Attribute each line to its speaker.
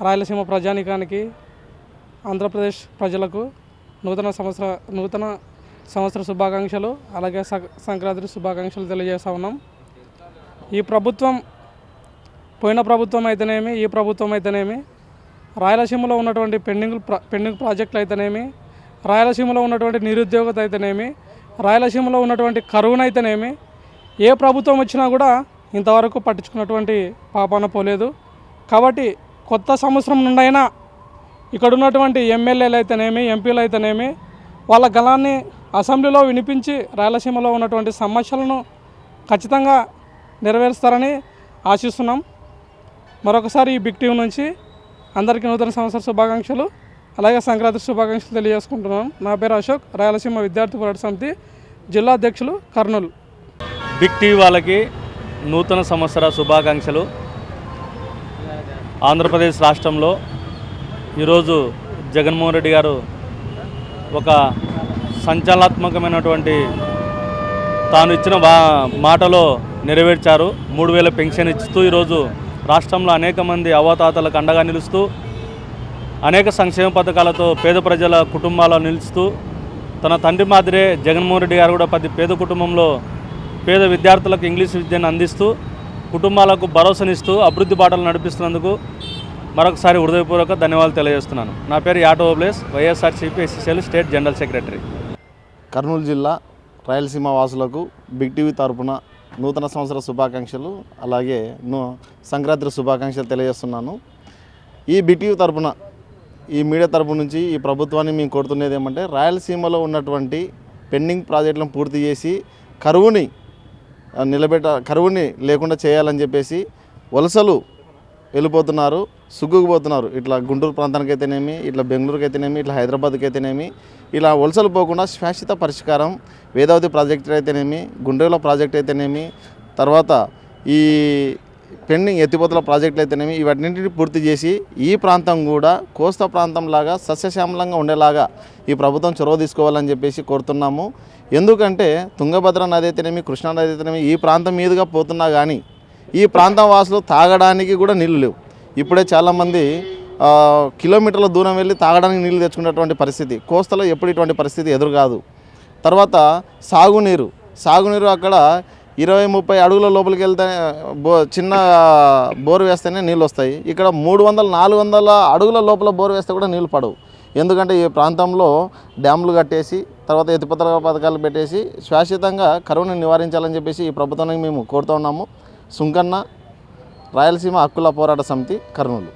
Speaker 1: రాయలసీమ ప్రజానికానికి, ఆంధ్రప్రదేశ్ ప్రజలకు నూతన సంవత్సర శుభాకాంక్షలు, అలాగే సంక్రాంతి శుభాకాంక్షలు తెలియజేస్తూ ఉన్నాం. ఈ ప్రభుత్వం, పోయిన ప్రభుత్వం అయితేనేమి, ఈ ప్రభుత్వం అయితేనేమి, రాయలసీమలో ఉన్నటువంటి పెండింగ్ ప్రాజెక్టులు అయితేనేమి, రాయలసీమలో ఉన్నటువంటి నిరుద్యోగత అయితేనేమి, రాయలసీమలో ఉన్నటువంటి కరువునైతేనేమి ఏ ప్రభుత్వం వచ్చినా కూడా ఇంతవరకు పట్టించుకున్నటువంటి పాపాన పోలేదు. కాబట్టి కొత్త సంవత్సరం నుండైనా ఇక్కడ ఉన్నటువంటి ఎమ్మెల్యేలు అయితేనేమి, ఎంపీలు అయితేనేమి వాళ్ళ గళాన్ని అసెంబ్లీలో వినిపించి రాయలసీమలో ఉన్నటువంటి సమస్యలను ఖచ్చితంగా నెరవేరుస్తారని ఆశిస్తున్నాం. మరొకసారి ఈ బిగ్ టీవీ నుంచి అందరికీ నూతన సంవత్సర శుభాకాంక్షలు, అలాగే సంక్రాంతి శుభాకాంక్షలు తెలియజేసుకుంటున్నాం. నా పేరు అశోక్, రాయలసీమ విద్యార్థి పోరాట సమితి జిల్లా అధ్యక్షులు, కర్నూలు.
Speaker 2: బిగ్ టీవీ వాళ్ళకి నూతన సంవత్సర శుభాకాంక్షలు. ఆంధ్రప్రదేశ్ రాష్ట్రంలో ఈరోజు జగన్మోహన్ రెడ్డి గారు ఒక సంచలనాత్మకమైనటువంటి తాను ఇచ్చిన మాటలో నెరవేర్చారు. 3,000 పెన్షన్ ఇస్తూ ఈరోజు రాష్ట్రంలో అనేక మంది అవతాతలకు అండగా నిలుస్తూ, అనేక సంక్షేమ పథకాలతో పేద ప్రజల కుటుంబాలను నిలుస్తూ, తన తండ్రి మాదిరే జగన్మోహన్ రెడ్డి గారు కూడా పేద కుటుంబంలో పేద విద్యార్థులకు ఇంగ్లీష్ విద్యను అందిస్తూ, కుటుంబాలకు భరోసానిస్తూ అభివృద్ధి బాటలు నడిపిస్తున్నందుకు మరొకసారి హృదయపూర్వక ధన్యవాదాలు తెలియజేస్తున్నాను. నా పేరు Yato Obles, YSRCP SCCL state general secretary.
Speaker 3: Kurnool జిల్లా రాయలసీమ వాసులకు బిగ్ టీవీ తరపున నూతన సంవత్సర శుభాకాంక్షలు, అలాగే సంక్రాంతి శుభాకాంక్షలు తెలియజేస్తున్నాను. ఈ బిగ్ టీవీ తరపున, ఈ మీడియా తరపు నుంచి ఈ ప్రభుత్వాన్ని మేము కోరుతున్నది ఏమంటే, రాయలసీమలో ఉన్నటువంటి పెండింగ్ ప్రాజెక్టులను పూర్తి చేసి కరువుని లేకుండా చేయాలని చెప్పేసి వలసలు వెళ్ళిపోతున్నారు, సుగ్గుకుపోతున్నారు. ఇట్లా గుంటూరు ప్రాంతానికి అయితేనేమి, ఇట్లా బెంగళూరుకి అయితేనేమి, ఇట్లా హైదరాబాద్కి అయితేనేమి, ఇలా వలసలు పోకుండా శాశ్వత పరిష్కారం వేదావతి ప్రాజెక్టు అయితేనేమి, గుండ్రేల ప్రాజెక్ట్ అయితేనేమి, తర్వాత ఈ పెండింగ్ ఎత్తిపోతల ప్రాజెక్టులు అయితేనేమి, ఇవన్నింటినీ పూర్తి చేసి ఈ ప్రాంతం కూడా కోస్తా ప్రాంతంలాగా సస్యశ్యామలంగా ఉండేలాగా ఈ ప్రభుత్వం చొరవ తీసుకోవాలని చెప్పేసి కోరుతున్నాము. ఎందుకంటే తుంగభద్ర నది అయితేనేమి, కృష్ణా నది అయితేనేమి ఈ ప్రాంతం మీదుగా పోతున్నా కానీ ఈ ప్రాంతం వాసులు తాగడానికి కూడా నీళ్ళు లేవు. ఇప్పుడే చాలామంది కిలోమీటర్ల దూరం వెళ్ళి తాగడానికి నీళ్ళు తెచ్చుకునేటువంటి పరిస్థితి కోస్తాలో ఎప్పుడు ఇటువంటి పరిస్థితి ఎదురు కాదు. తర్వాత సాగునీరు అక్కడ 20-30 అడుగుల లోపలికి వెళ్తే చిన్న బోరు వేస్తేనే నీళ్ళు వస్తాయి. ఇక్కడ 300-400 అడుగుల లోపల బోరు వేస్తే కూడా నీళ్ళు పడవు. ఎందుకంటే ఈ ప్రాంతంలో డ్యాములు కట్టేసి, తర్వాత ఎత్తిపోతల పథకాలు పెట్టేసి శాశ్వతంగా కరువును నివారించాలని చెప్పేసి ఈ ప్రభుత్వానికి మేము కోరుతూ ఉన్నాము. సుంకన్న, రాయలసీమ హక్కుల పోరాట సమితి, కర్నూలు.